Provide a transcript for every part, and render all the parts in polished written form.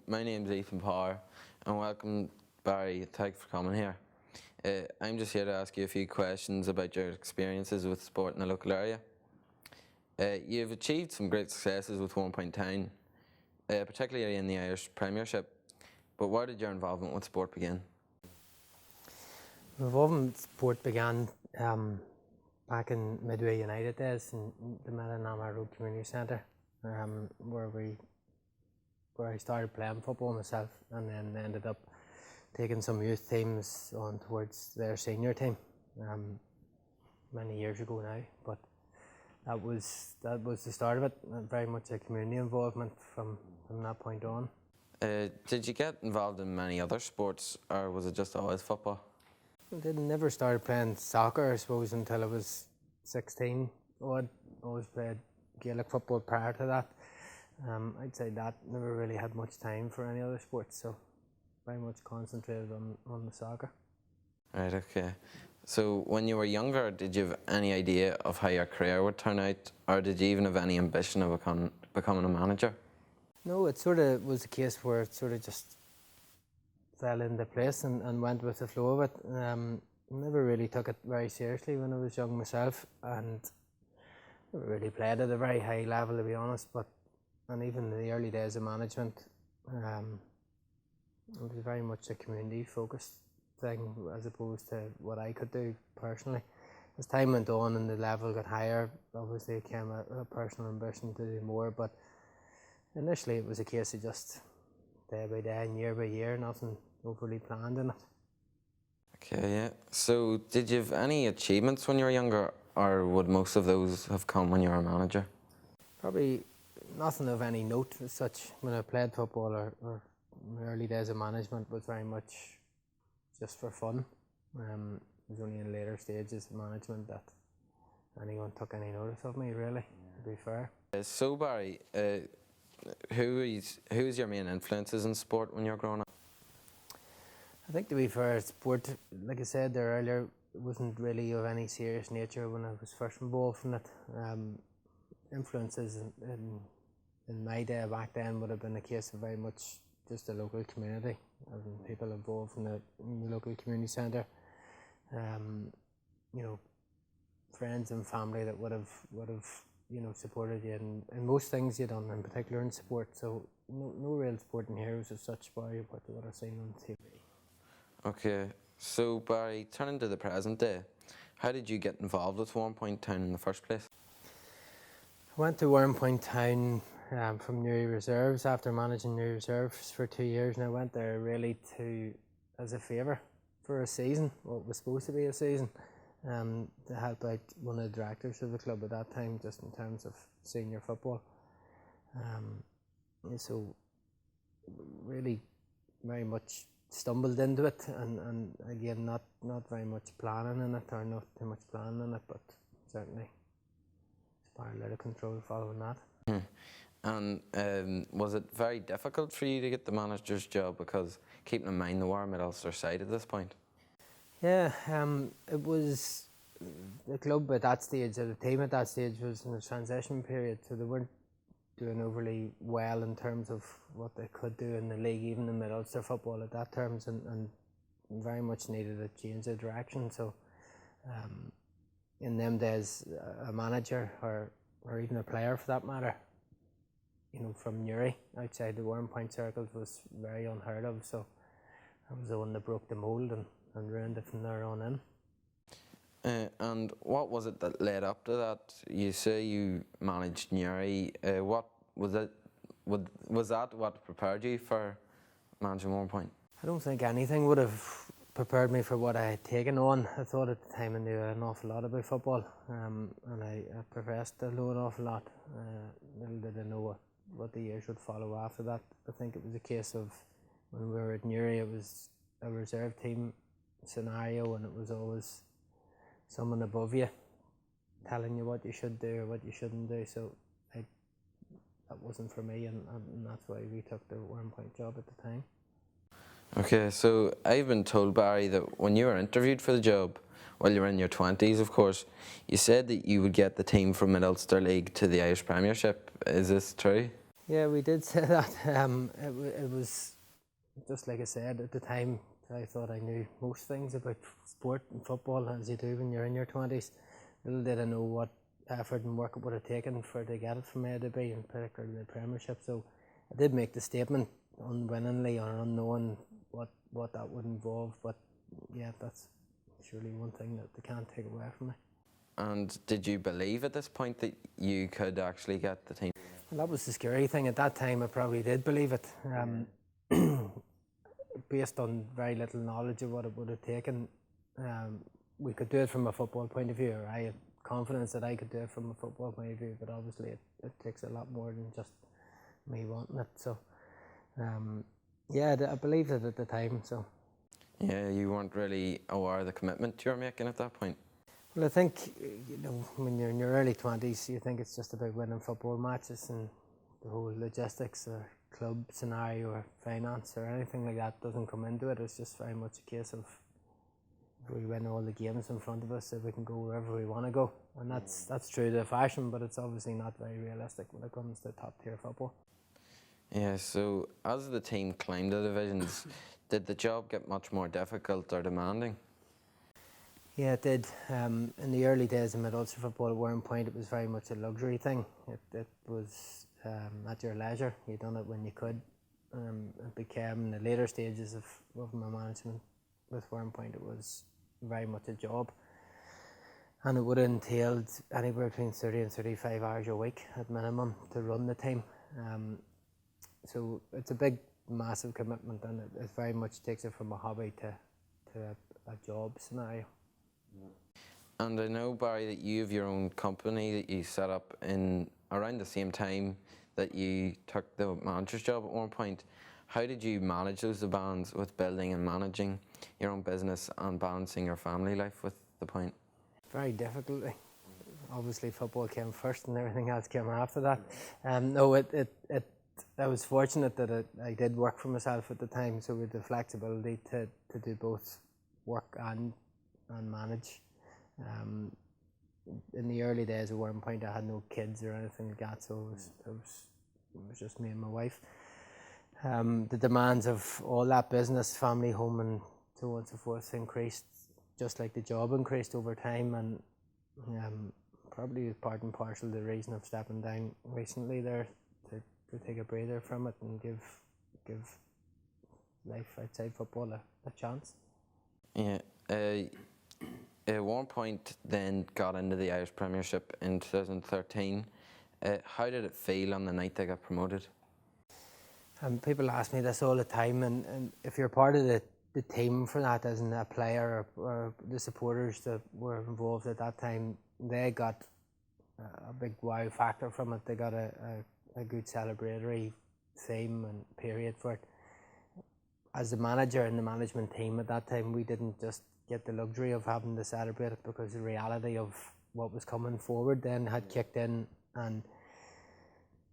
My name's Ethan Power, and welcome, Barry. Thanks for coming here. I'm just here to ask you a few questions about your experiences with sport in the local area. You've achieved some great successes with 1 Point Town, particularly in the Irish Premiership. But where did your involvement with sport begin? My involvement with sport began back in Midway United days in the Melanama Road Community Centre, where I started playing football myself, and then ended up taking some youth teams on towards their senior team many years ago now. But that was the start of it. Very much a community involvement from that point on. Did you get involved in many other sports, or was it just always football? I never started playing soccer, I suppose, until I was 16. I'd always played Gaelic football prior to that. I'd say that never really had much time for any other sports, so very much concentrated on the soccer. Right, okay. So when you were younger, did you have any idea of how your career would turn out, or did you even have any ambition of becoming a manager? No, it sort of was a case where it sort of just fell into place and went with the flow of it. Never really took it very seriously when I was young myself, and never really played at a very high level, to be honest. And even in the early days of management, it was very much a community-focused thing as opposed to what I could do personally. As time went on and the level got higher, obviously it came a personal ambition to do more, but initially it was a case of just day by day and year by year, nothing overly planned in it. Okay, yeah. So did you have any achievements when you were younger, or would most of those have come when you were a manager? Probably nothing of any note as such. When I played football or my early days of management was very much just for fun. It was only in later stages of management that anyone took any notice of me, really, to be fair. So Barry, who is your main influences in sport when you're growing up? I think, to be fair, sport, like I said there earlier, wasn't really of any serious nature when I was first involved in it. Influences in my day back then would have been a case of very much just the local community, and people involved in the local community centre. Friends and family that would have supported you in most things you done, in particular in sport. So no real sporting heroes as such, Barry, but what I've seen on TV. Okay, so Barry, turning to the present day, how did you get involved with 1 Point Town in the first place? I went to 1 Point Town from Newry Reserves after managing Newry Reserves for 2 years, and I went there really as a favour for a season, what was supposed to be a season, to help out one of the directors of the club at that time, just in terms of senior football. So really very much stumbled into it, and again not very much planning in it, or not too much planning in it, but certainly spiraled out of control following that. And was it very difficult for you to get the manager's job, because keeping in mind the war at Ulster side at this point? Yeah, it was the club at that stage, or the team at that stage, was in a transition period, so they weren't doing overly well in terms of what they could do in the league, even in mid-Ulster football at that terms, and very much needed a change of direction. So in them days, a manager or even a player for that matter, from Newry outside the 1 Point circles was very unheard of. So I was the one that broke the mould and ruined it from there on in. And what was it that led up to that? You say you managed Newry. What was it? Was that what prepared you for managing 1 Point? I don't think anything would have prepared me for what I had taken on. I thought at the time I knew an awful lot about football, and I professed to know an awful lot. Little did I know what the years would follow after that. I think it was a case of, when we were at Newry, it was a reserve team scenario, and it was always someone above you telling you what you should do or what you shouldn't do. So that wasn't for me, and that's why we took the 1 Point job at the time. Okay, so I've been told, Barry, that when you were interviewed for the job, while you were in your 20s, of course, you said that you would get the team from Mid-Ulster League to the Irish Premiership. Is this true? Yeah, we did say that. It was just like I said at the time. I thought I knew most things about sport and football, as you do when you're in your 20s. Little did I know what effort and work it would have taken for to get it from A to B, in particular the Premiership. So I did make the statement unwillingly or unknowing what that would involve. But yeah, that's surely one thing that they can't take away from me. And did you believe at this point that you could actually get the team? Well, that was the scary thing. At that time, I probably did believe it. Based on very little knowledge of what it would have taken, we could do it from a football point of view, or I had confidence that I could do it from a football point of view, but obviously it takes a lot more than just me wanting it. So, yeah, I believed it at the time. So, Yeah, you weren't really aware of the commitment you were making at that point. well, I think, when you're in your early 20s, you think it's just about winning football matches, and the whole logistics or club scenario or finance or anything like that doesn't come into it. It's just very much a case of if we win all the games in front of us, if we can go wherever we want to go. And that's true to fashion, but it's obviously not very realistic when it comes to top tier football. Yeah, so as the team climbed the divisions, did the job get much more difficult or demanding? Yeah, it did. In the early days of mid-Ulster football at Warren Point, it was very much a luxury thing. It was at your leisure. You done it when you could. It became, in the later stages of my management with Warren Point, it was very much a job. And it would have entailed anywhere between 30 and 35 hours a week at minimum to run the team. So it's a big, massive commitment, and it very much takes it from a hobby to a job scenario. And I know, Barry, that you have your own company that you set up in around the same time that you took the manager's job at one point. How did you manage those demands with building and managing your own business and balancing your family life with the point? Very difficultly. Obviously, football came first, and everything else came after that. No, I was fortunate that I did work for myself at the time, so with the flexibility to do both work and manage. In the early days of Warren Point, I had no kids or anything like that, so it was just me and my wife. The demands of all that business, family, home, and so on and so forth increased, just like the job increased over time, and probably part and parcel the reason of stepping down recently there to take a breather from it and give life outside football a chance. Yeah. At one point, then got into the Irish Premiership in 2013. How did it feel on the night they got promoted? People ask me this all the time, and if you're part of the team for that, as in a player or the supporters that were involved at that time, they got a big wow factor from it. They got a good celebratory theme and period for it. As the manager and the management team at that time, we didn't just get the luxury of having to celebrate it, because the reality of what was coming forward then had kicked in, and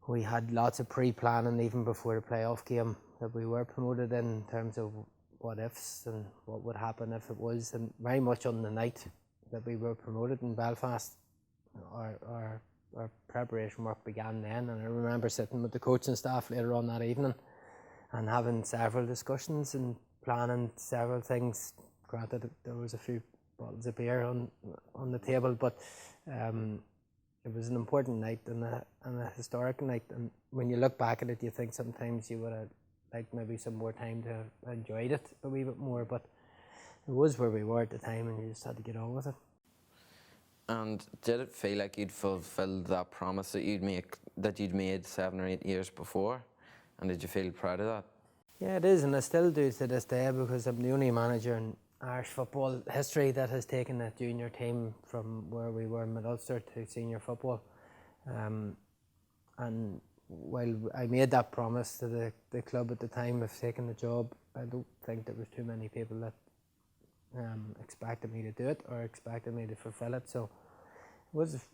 we had lots of pre-planning even before the playoff game that we were promoted in terms of what ifs and what would happen if it was. And very much on the night that we were promoted in Belfast, our preparation work began then. And I remember sitting with the coaching staff later on that evening and having several discussions and planning several things. Granted, there was a few bottles of beer on the table, but it was an important night and a historic night. And when you look back at it, you think sometimes you would have liked maybe some more time to have enjoyed it a wee bit more, but it was where we were at the time, and you just had to get on with it. And did it feel like you'd fulfilled that promise that you'd made 7 or 8 years before? And did you feel proud of that? Yeah, it is, and I still do to this day, because I'm the only manager in Irish football history that has taken a junior team from where we were in mid-Ulster to senior football. And while I made that promise to the club at the time of taking the job, I don't think there was too many people that expected me to do it or expected me to fulfill it. So it was,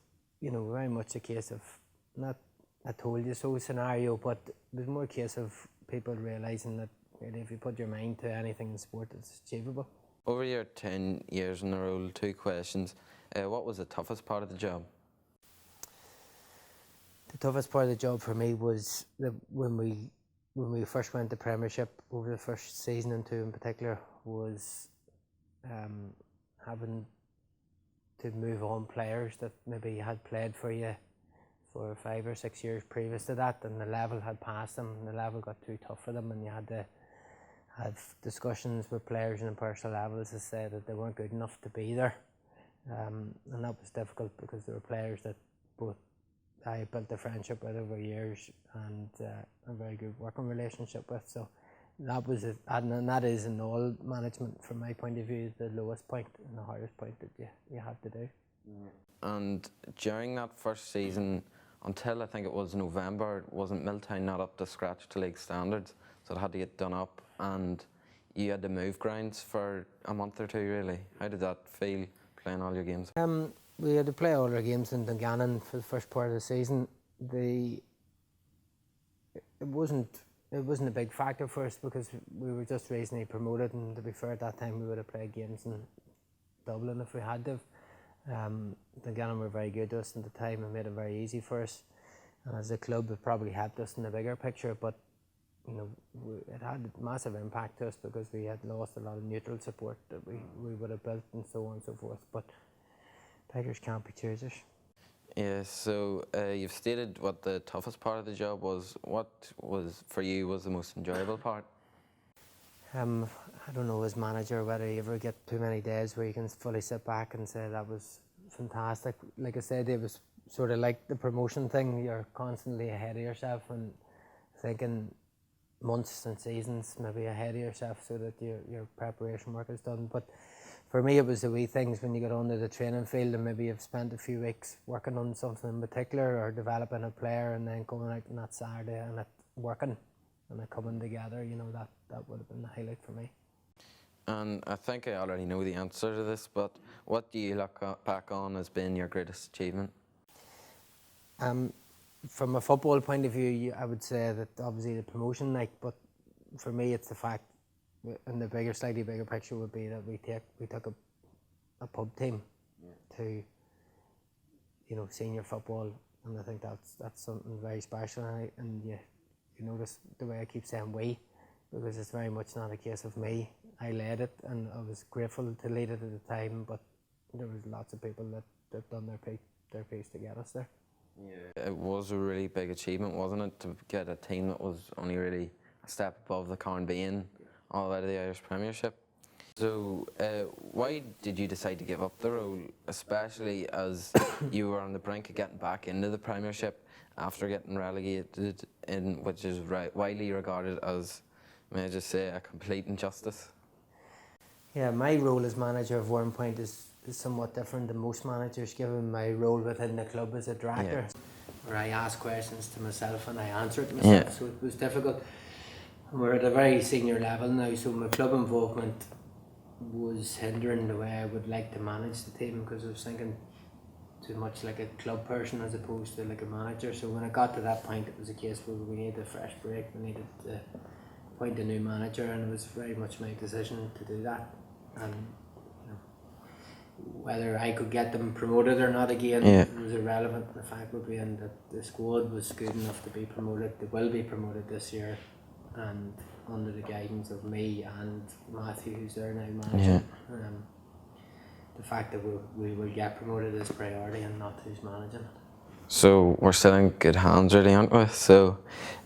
very much a case of not a told you so scenario, but it was more a case of people realising that really if you put your mind to anything in sport, it's achievable. Over your 10 years in the role, 2 questions. What was the toughest part of the job? The toughest part of the job for me was when we first went to Premiership over the first season and two in particular was having to move on players that maybe had played for you for 5 or 6 years previous to that, and the level had passed them, and the level got too tough for them, and you had to have discussions with players on a personal level to say that they weren't good enough to be there, and that was difficult because there were players that both I built a friendship with over years and a very good working relationship with. So that was it, and that is in all management, from my point of view, the lowest point and the hardest point that you have to do. And during that first season, until I think it was November, wasn't Milltown not up to scratch to league standards? So it had to get done up, and you had to move grounds for a month or two, really. How did that feel, playing all your games? We had to play all our games in Dungannon for the first part of the season. It wasn't a big factor for us because we were just recently promoted, and to be fair, at that time we would have played games in Dublin if we had to. Dungannon were very good to us at the time and made it very easy for us. And as a club, it probably helped us in the bigger picture, but you know, it had a massive impact to us because we had lost a lot of neutral support that we would have built and so on and so forth. But beggars can't be choosers. Yeah, so you've stated what the toughest part of the job was. What was, for you, was the most enjoyable part? I don't know, as manager, whether you ever get too many days where you can fully sit back and say that was fantastic. Like I said, it was sort of like the promotion thing. You're constantly ahead of yourself and thinking months and seasons maybe ahead of yourself so that your preparation work is done. But for me, it was the wee things when you get onto the training field and maybe you've spent a few weeks working on something in particular or developing a player, and then going out on that Saturday and it working and it coming together. You know, that would have been the highlight for me. And I think I already know the answer to this, but what do you look back on as being your greatest achievement? From a football point of view, I would say that obviously the promotion night, but for me it's the fact, and the slightly bigger picture would be that we took a pub team to, you know, senior football, and I think that's something very special. And you notice the way I keep saying we, because it's very much not a case of me. I led it, and I was grateful to lead it at the time, but there was lots of people that done their piece to get us there. Yeah, it was a really big achievement, wasn't it, to get a team that was only really a step above the Carnbean all the way to the Irish Premiership. So why did you decide to give up the role, especially as you were on the brink of getting back into the Premiership after getting relegated, which is widely regarded as, may I just say, a complete injustice? Yeah, my role as manager of Warrenpoint is somewhat different than most managers, given my role within the club as a director, where I ask questions to myself and I answer it myself, so it was difficult. And we're at a very senior level now, so my club involvement was hindering the way I would like to manage the team, because I was thinking too much like a club person as opposed to like a manager. So when I got to that point, it was a case where we needed a fresh break, we needed to appoint a new manager, and it was very much my decision to do that. And whether I could get them promoted or not again was irrelevant. The fact would be that the squad was good enough to be promoted. They will be promoted this year, and under the guidance of me and Matthew, who's there now managing. The fact that we will get promoted is priority, and not who's managing it. So we're still in good hands, really, aren't we? So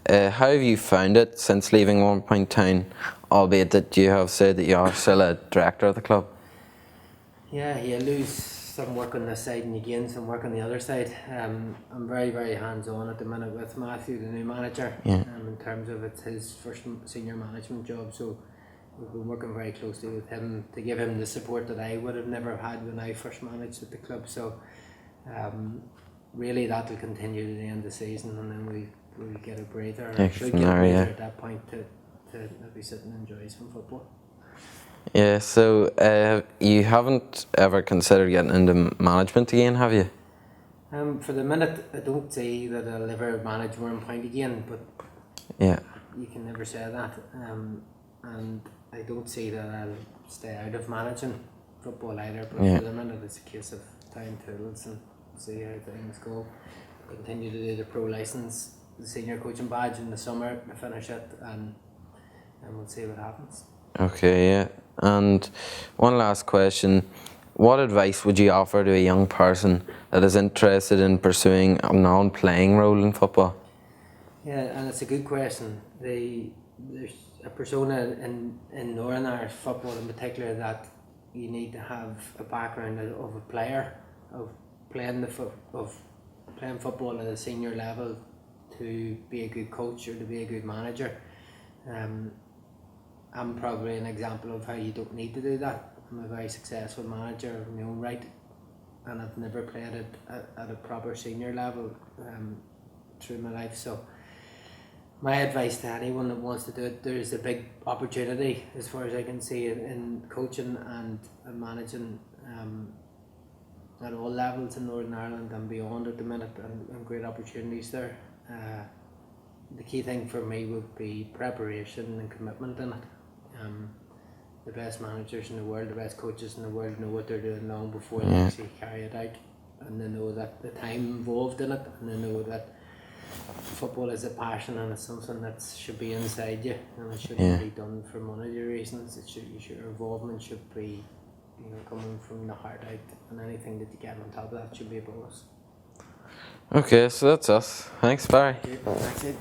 how have you found it since leaving Warrenpoint Town, albeit that you have said that you are still a director of the club? Yeah, you lose some work on this side and you gain some work on the other side. I'm very, very hands-on at the minute with Matthew, the new manager, in terms of it's his first senior management job. So we've been working very closely with him to give him the support that I would have never had when I first managed at the club. So really that will continue to the end of the season, and then we get a breather, or should get a breather at that point to maybe sit and enjoy some football. Yeah, so you haven't ever considered getting into management again, have you? For the minute, I don't see that I'll ever manage Warrenpoint again, but you can never say that. And I don't see that I'll stay out of managing football either, but for the minute it's a case of tying tools and see how things go. continue to do the pro license, the senior coaching badge in the summer to finish it, and we'll see what happens. Okay, yeah. And one last question. What advice would you offer to a young person that is interested in pursuing a non-playing role in football? Yeah, and it's a good question. There's a persona in Northern Irish football in particular that you need to have a background of a player, of playing playing football at a senior level to be a good coach or to be a good manager. I'm probably an example of how you don't need to do that. I'm a very successful manager in my own right, and I've never played at a proper senior level through my life. So my advice to anyone that wants to do it, there's a big opportunity as far as I can see in coaching and managing at all levels in Northern Ireland and beyond at the minute, and great opportunities there. The key thing for me would be preparation and commitment in it. The best managers in the world, the best coaches in the world know what they're doing long before they actually carry it out, and they know that the time involved in it, and they know that football is a passion and it's something that should be inside you, and it shouldn't be done for monetary reasons. Your involvement should be, coming from the heart out, and anything that you get on top of that should be a bonus. Okay, so that's us. Thanks, Barry. That's it.